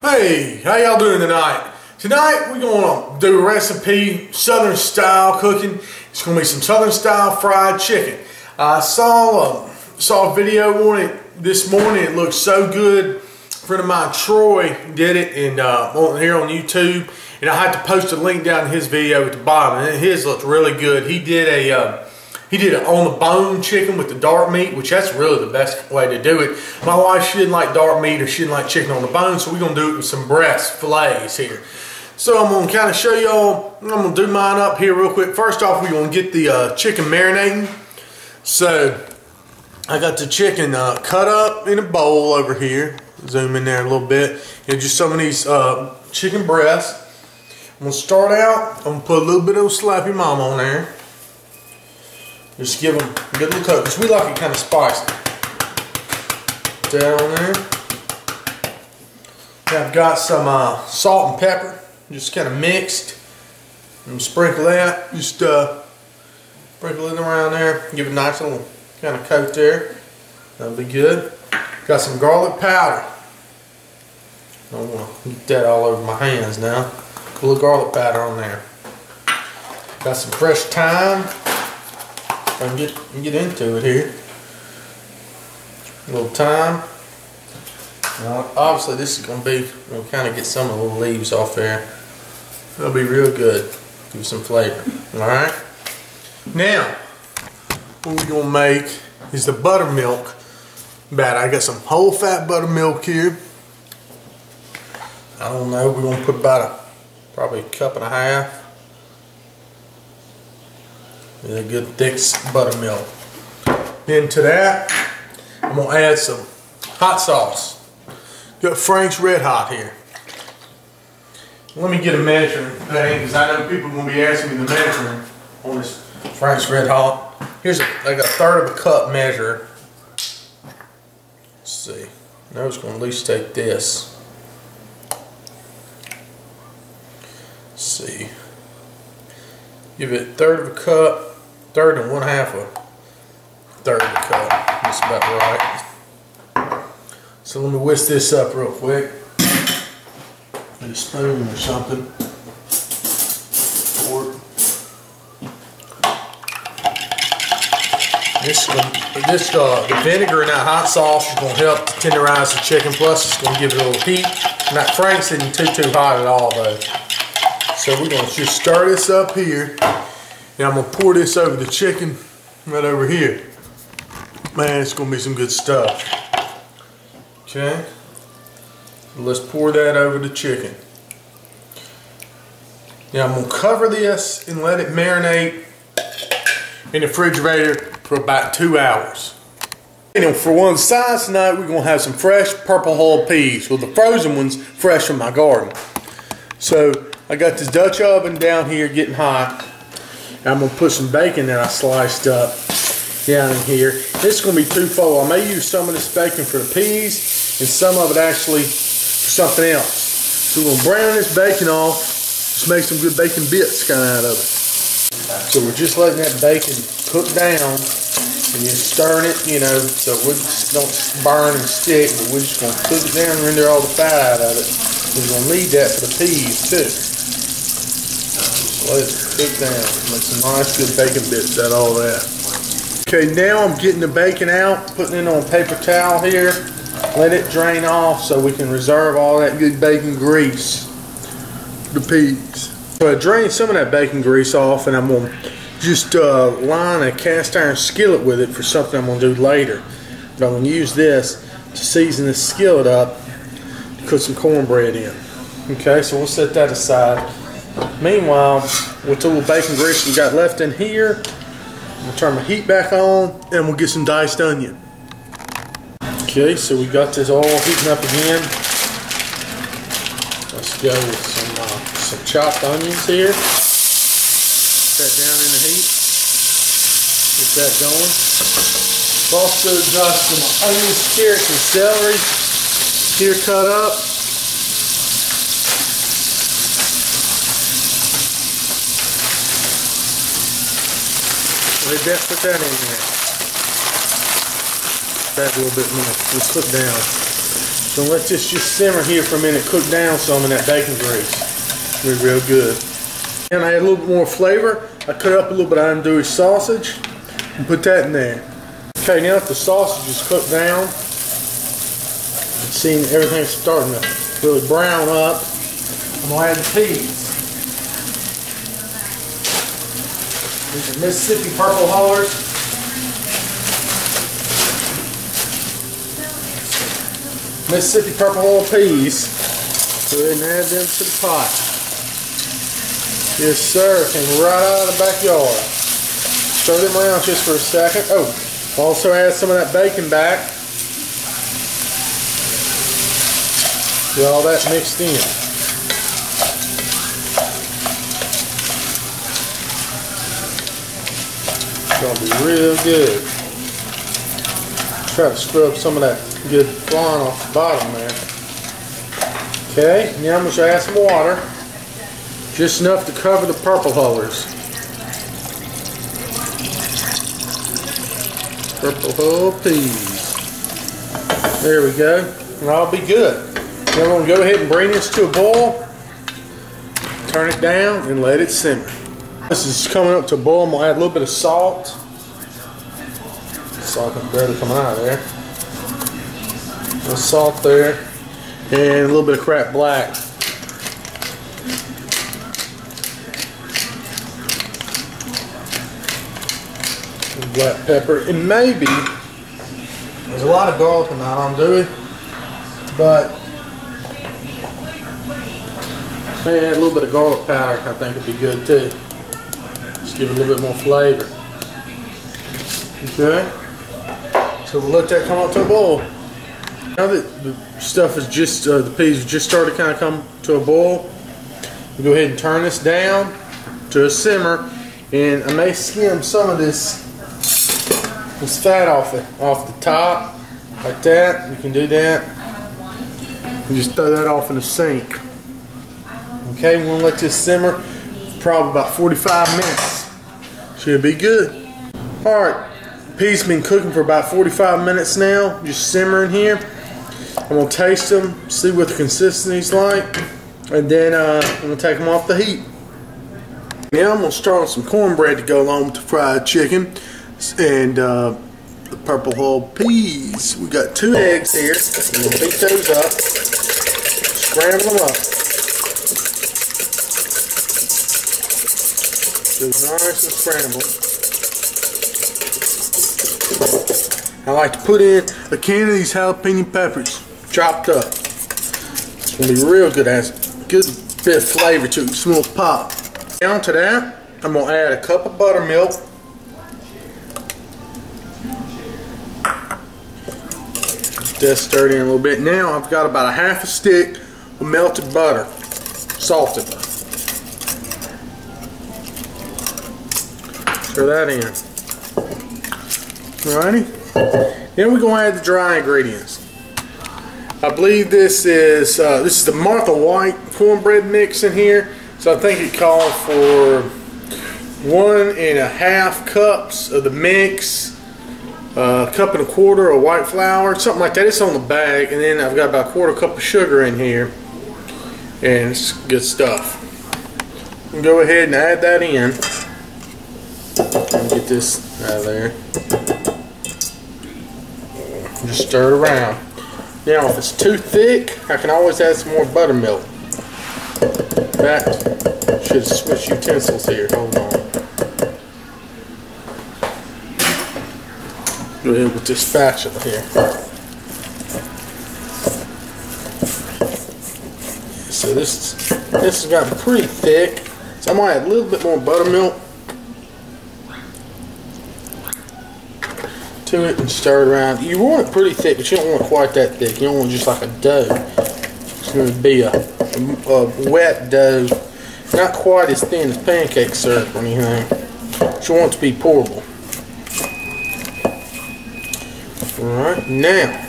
Hey, how y'all doing tonight? Tonight we're going to do a recipe, Southern style cooking. It's going to be some Southern style fried chicken. I saw a video on it this morning. It looked so good. A friend of mine, Troy, did it here on YouTube, and I had to post a link down in his video at the bottom. And his looked really good. He did an on the bone chicken with the dark meat, which that's really the best way to do it. My wife, she didn't like dark meat, or she didn't like chicken on the bone, so we're gonna do it with some breast fillets here. So I'm gonna kind of show y'all. I'm gonna do mine up here real quick. First off, we're gonna get the chicken marinating. So I got the chicken cut up in a bowl over here. Zoom in there a little bit. And just some of these chicken breasts. I'm gonna start out. I'm gonna put a little bit of Slappy Mama on there. Just give them a good little coat, because we like it kind of spicy. Put that on there. Now I've got some salt and pepper, just kind of mixed. And sprinkle that, just sprinkle it around there. Give it a nice little kind of coat there. That'll be good. Got some garlic powder. I don't want to get that all over my hands now. Put a little garlic powder on there. Got some fresh thyme. I can get into it here. A little thyme. Now, obviously, this is going to be, we'll kind of get some of the little leaves off there. That'll be real good. Give some flavor. Alright? Now, what we're going to make is the buttermilk batter. I got some whole fat buttermilk here. I don't know, we're going to put about probably a cup and a half. A good thick buttermilk. Then to that, I'm going to add some hot sauce. Got Frank's Red Hot here. Let me get a measuring thing, because I know people are going to be asking me the measuring on this Frank's Red Hot. Here's like a third of a cup measure. Let's see. I was going to at least take this. Let's see. Give it a third of a cup. Third and 1/2 of a third of a cup. That's about right. So let me whisk this up real quick. Get a spoon or something. Fork. The vinegar and that hot sauce is going to help tenderize the chicken. Plus, it's going to give it a little heat. And that Frank's isn't too hot at all, though. So we're going to just stir this up here. Now I'm going to pour this over the chicken right over here. Man, it's going to be some good stuff. Okay. Let's pour that over the chicken. Now I'm going to cover this and let it marinate in the refrigerator for about 2 hours. And for one of the sides tonight, we're going to have some fresh purple hull peas. Well, the frozen ones fresh from my garden. So I got this Dutch oven down here getting hot. I'm going to put some bacon that I sliced up down in here. This is going to be twofold. I may use some of this bacon for the peas and some of it actually for something else. So we're going to brown this bacon off, just make some good bacon bits kind of out of it. So we're just letting that bacon cook down and just stirring it, you know, so it don't burn and stick, but we're just going to cook it down and render all the fat out of it. We're going to need that for the peas too. Let it cook down. Make some nice good bacon bits out of all that. Okay, now I'm getting the bacon out, putting it on a paper towel here. Let it drain off so we can reserve all that good bacon grease for the peas. So I drained some of that bacon grease off, and I'm going to just line a cast iron skillet with it for something I'm going to do later. But I'm going to use this to season this skillet up to cook some cornbread in. Okay, so we'll set that aside. Meanwhile, with the little bacon grease we got left in here, we'll turn my heat back on and we'll get some diced onion. Okay, so we got this all heating up again. Let's go with some chopped onions here. Put that down in the heat. Get that going. Also got some onions, carrots, and celery here cut up. Put that in there. That a little bit more. Let's cook down. So let this just simmer here for a minute, cook down some in that bacon grease. It'll be real good. And I add a little bit more flavor. I cut up a little bit of andouille sausage and put that in there. Okay, now that the sausage is cooked down, and seeing everything's starting to really brown up, I'm gonna add the peas. These are Mississippi Purple Hullers. Mississippi Purple Hull peas. Go ahead and add them to the pot. Yes, sir. Came right out of the backyard. Stir them around just for a second. Oh, also add some of that bacon back. Get all that mixed in. It's going to be real good. Try to scrub some of that good flan off the bottom there. Okay, now I'm going to add some water. Just enough to cover the purple hullers. Purple hull peas. There we go. And I'll be good. Now we're going to go ahead and bring this to a boil. Turn it down and let it simmer. This is coming up to a boil. I'm going to add a little bit of salt. Salt and barely coming out of there. A little salt there. And a little bit of crap black. Black pepper. And maybe, there's a lot of garlic in that I'm doing, but maybe add a little bit of garlic powder. I think it'd be good too. Just give it a little bit more flavor. Okay. So we'll let that come up to a boil. Now that the stuff is just, the peas have just started to kind of come to a boil, we'll go ahead and turn this down to a simmer, and I may skim some of this fat off the top, like that. You can do that. And just throw that off in the sink. Okay, we're going to let this simmer for probably about 45 minutes. Should be good. Alright, peas have been cooking for about 45 minutes now, just simmering here. I'm going to taste them, see what the consistency's like, and then I'm going to take them off the heat. Now I'm going to start with some cornbread to go along with the fried chicken and the purple hull peas. We got 2 eggs here. I'm going to beat those up, scramble them up. Those nice and scrambled. I like to put in a can of these jalapeno peppers, chopped up. It's going to be real good. It has a good bit of flavor to it. Smell pop. Down to that, I'm going to add a cup of buttermilk. Just stir it in a little bit. Now I've got about a half a stick of melted butter, salted. Stir that in. Alrighty. Then we're going to add the dry ingredients. I believe this is the Martha White cornbread mix in here. So I think it called for 1.5 cups of the mix, a cup and a quarter of white flour, something like that. It's on the bag, and then I've got about a quarter cup of sugar in here, and it's good stuff. We'll go ahead and add that in. Get this out of there. Just stir it around. Now, if it's too thick, I can always add some more buttermilk. That should switch utensils here. Hold on. Go ahead with this spatula here. So this has gotten pretty thick. So I might add a little bit more buttermilk to it and stir it around. You want it pretty thick, but you don't want it quite that thick. You don't want it just like a dough. It's going to be a wet dough, not quite as thin as pancake syrup or anything. But you want it to be pourable. Alright, now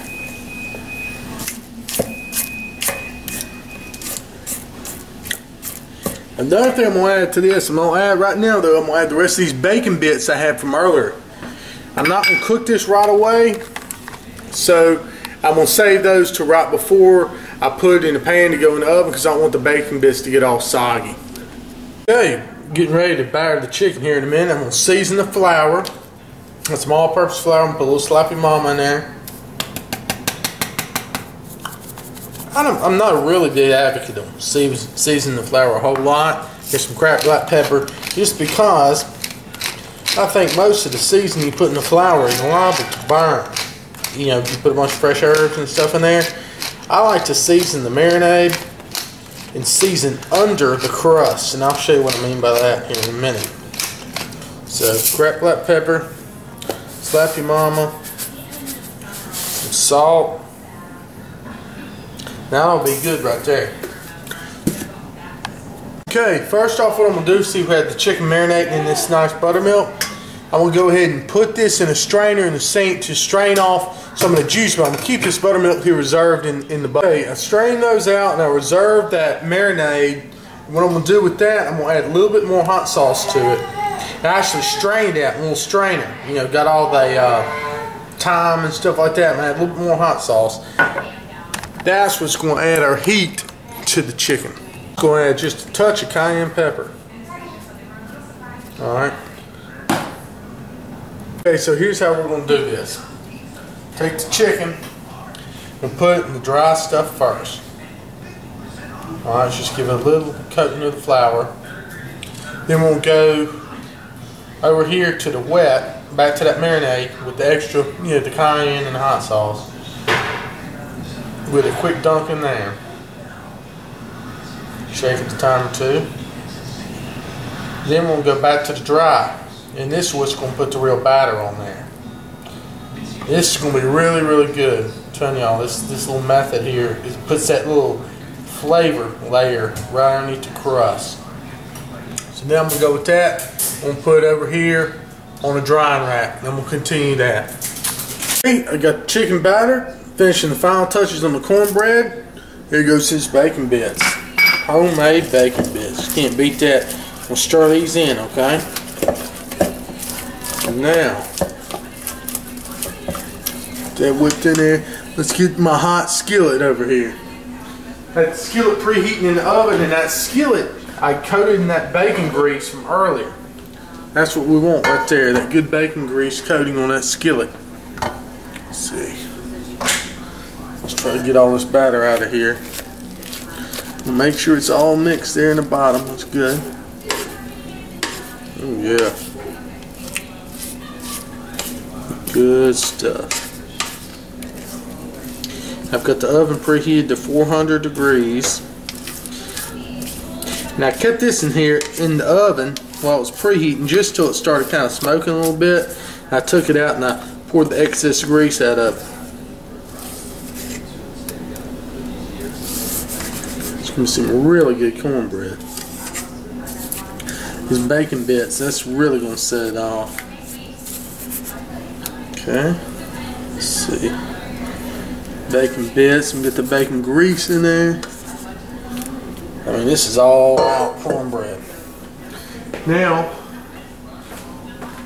another thing I'm going to add to this, I'm going to add right now though, I'm going to add the rest of these bacon bits I had from earlier. I'm not going to cook this right away, so I I'm going to save those to right before I put it in the pan to go in the oven because I don't want the bacon bits to get all soggy. Okay, getting ready to batter the chicken here in a minute. I'm going to season the flour. That's some all-purpose flour. I'm going to put a little Slappy Mama in there. I'm not a really big advocate of seasoning the flour a whole lot. Get some cracked black pepper, just because I think most of the seasoning you put in the flour is liable to burn. You know, if you put a bunch of fresh herbs and stuff in there. I like to season the marinade and season under the crust, and I'll show you what I mean by that here in a minute. So, cracked black pepper, Slappy Mama, some salt. That'll be good right there. Okay, first off, what I'm going to do, see we had the chicken marinating in this nice buttermilk. I'm going to go ahead and put this in a strainer in the sink to strain off some of the juice, but I'm going to keep this buttermilk here reserved in the butter. Okay, I strain those out and I reserve that marinade. What I'm going to do with that, I'm going to add a little bit more hot sauce to it. I actually strained that in a little strainer. You know, got all the thyme and stuff like that, and add a little bit more hot sauce. That's what's going to add our heat to the chicken. Going to add just a touch of cayenne pepper. Alright. Okay, so here's how we're going to do this. Take the chicken and put it in the dry stuff first. Alright, just give it a little coating of the flour. Then we'll go over here to the wet, back to that marinade with the extra, you know, the cayenne and the hot sauce. With a quick dunk in there. Shake it a time or two. Then we'll go back to the dry. And this is what's going to put the real batter on there. This is going to be really, really good. I'm telling y'all, this little method here, it puts that little flavor layer right underneath the crust. So now I'm going to go with that. I'm going to put it over here on a drying rack. Then we'll continue that. Okay, I got the chicken batter. Finishing the final touches on the cornbread. Here goes his bacon bits. Homemade bacon bits. Can't beat that. We'll stir these in, okay? Now, that whipped in there. Let's get my hot skillet over here. That skillet preheating in the oven, and that skillet I coated in that bacon grease from earlier. That's what we want right there. That good bacon grease coating on that skillet. Let's see. Let's try to get all this batter out of here. And make sure it's all mixed there in the bottom. That's good. Oh yeah. Good stuff. I've got the oven preheated to 400 degrees. And I kept this in here in the oven while it was preheating just till it started kind of smoking a little bit. I took it out and I poured the excess grease out of it. Some really good cornbread. These bacon bits, that's really going to set it off. Okay, let's see. Bacon bits, and get the bacon grease in there. I mean, this is all out cornbread. Now,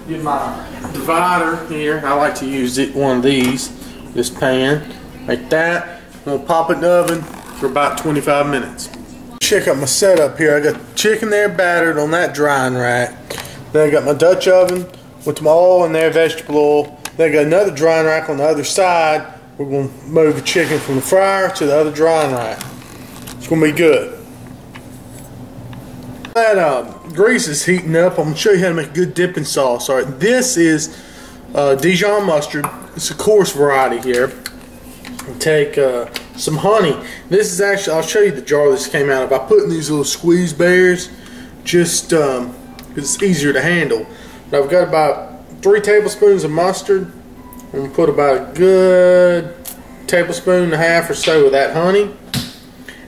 get my divider here. I like to use one of these, this pan, like that. I'm going to pop it in the oven for about 25 minutes. Check out my setup here. I got chicken there battered on that drying rack. Then I got my Dutch oven with my oil in there, vegetable oil. Then I got another drying rack on the other side. We're going to move the chicken from the fryer to the other drying rack. It's going to be good. That grease is heating up. I'm going to show you how to make a good dipping sauce. All right, this is Dijon mustard. It's a coarse variety here. Take some honey. This is actually, I'll show you the jar this came out of. I put in these little squeeze bears just because it's easier to handle. But I've got about 3 tablespoons of mustard. I'm going to put about a good tablespoon and a half or so of that honey.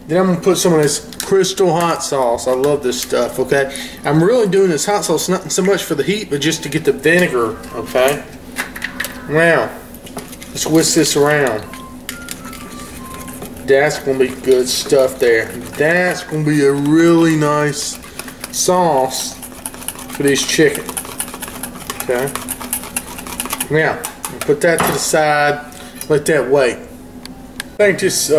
Then I'm going to put some of this Crystal hot sauce. I love this stuff, okay? I'm really doing this hot sauce not so much for the heat, but just to get the vinegar, okay? Now, let's whisk this around. That's going to be good stuff there. That's going to be a really nice sauce for this chicken. Okay? Now, put that to the side. Let that wait. I think this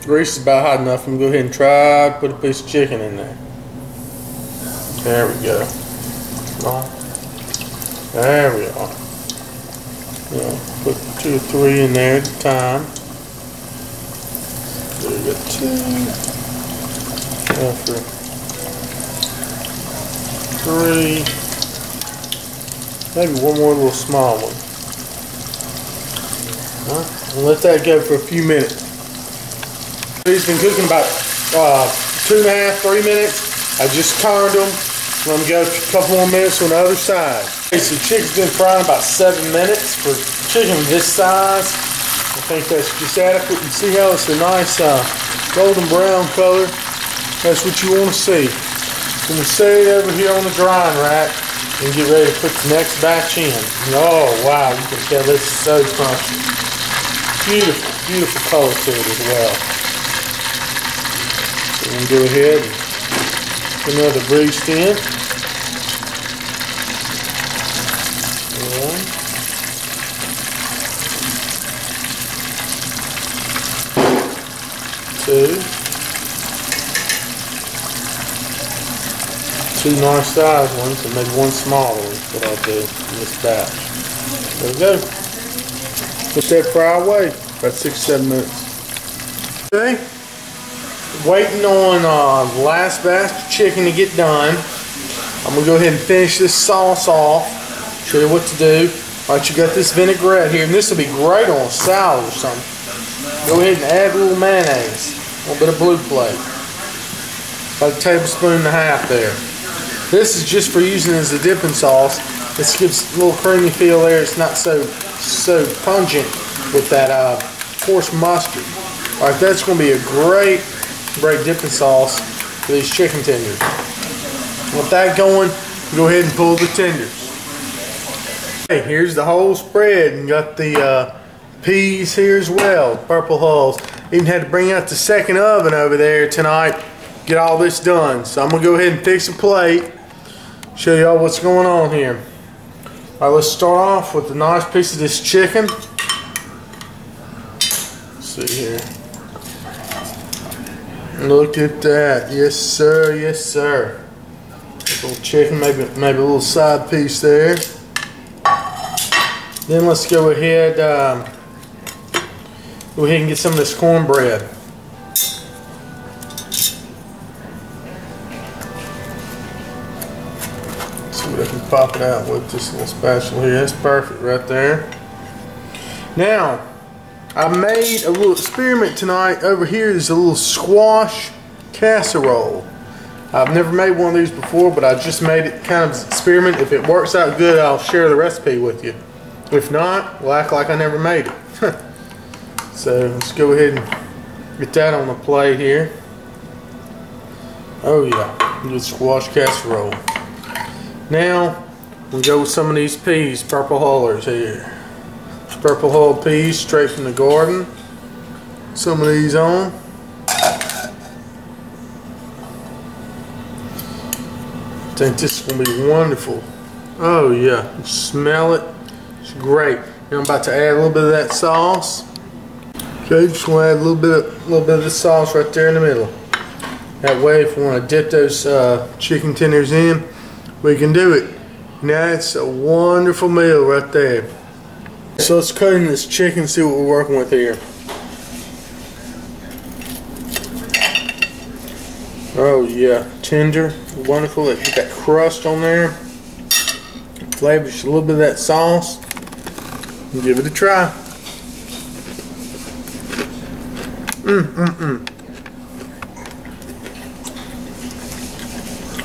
grease is about hot enough. I'm going to go ahead and try to put a piece of chicken in there. There we go. There we are. Put 2 or 3 in there at a time. There we got 2. After 3. Maybe one more little small one. And let that go for a few minutes. These been cooking about 2.5, 3 minutes. I just turned them. Let them go a couple more minutes on the other side. Okay, so chicken's been frying about 7 minutes. For chicken this size, I think that's just adequate. You see how it's a nice golden brown color? That's what you want to see. I'm going to set it over here on the drying rack and get ready to put the next batch in. Oh wow, you can tell this is so crunchy. Beautiful, beautiful color to it as well. So we're going to go ahead and put another breast in. 1, 2 nice size ones and maybe 1 small one is what I'll do in this batch. There we go. Let that fry away about 6 or 7 minutes. Okay. Waiting on the last batch of chicken to get done. I'm going to go ahead and finish this sauce off. Show you what to do. Alright, you got this vinaigrette here, and this will be great on a salad or something. Go ahead and add a little mayonnaise. A little bit of blue plate. About 1.5 tablespoons there. This is just for using as a dipping sauce. This gives a little creamy feel there. It's not so pungent with that coarse mustard. Alright, that's going to be a great dipping sauce for these chicken tenders. With that going, go ahead and pull the tenders. Okay, here's the whole spread, and got the peas here as well, purple hulls. Even had to bring out the second oven over there tonight, get all this done. So I'm gonna go ahead and fix a plate, show y'all what's going on here. All right, let's start off with a nice piece of this chicken. Let's see here. Look at that, yes sir, yes sir. A little chicken, maybe a little side piece there. Then let's go ahead and get some of this cornbread. See what I can pop it out with this little spatula here. That's perfect right there. Now, I made a little experiment tonight. Over here is a little squash casserole. I've never made one of these before, but I just made it kind of as an experiment. If it works out good, I'll share the recipe with you. If not, we'll act like I never made it. So let's go ahead and get that on the plate here. Oh yeah, good squash casserole. Now we'll go with some of these peas, purple hullers here. Purple hull peas straight from the garden. Some of these on. I think this is going to be wonderful. Oh yeah, smell it. It's great. Now I'm about to add a little bit of that sauce. Okay, just want to add a little bit of this sauce right there in the middle. That way, if we want to dip those chicken tenders in, we can do it. Now it's a wonderful meal right there. So let's cut in this chicken, see what we're working with here. Oh yeah, tender, wonderful. Get that crust on there. Flavor just a little bit of that sauce. And give it a try.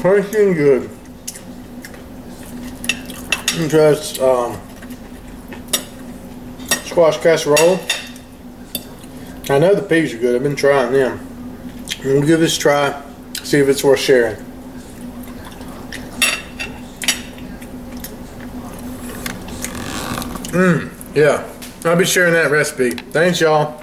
Tasty and good. And try this squash casserole. I know the peas are good. I've been trying them. We'll give this a try. See if it's worth sharing. Yeah, I'll be sharing that recipe. Thanks, y'all.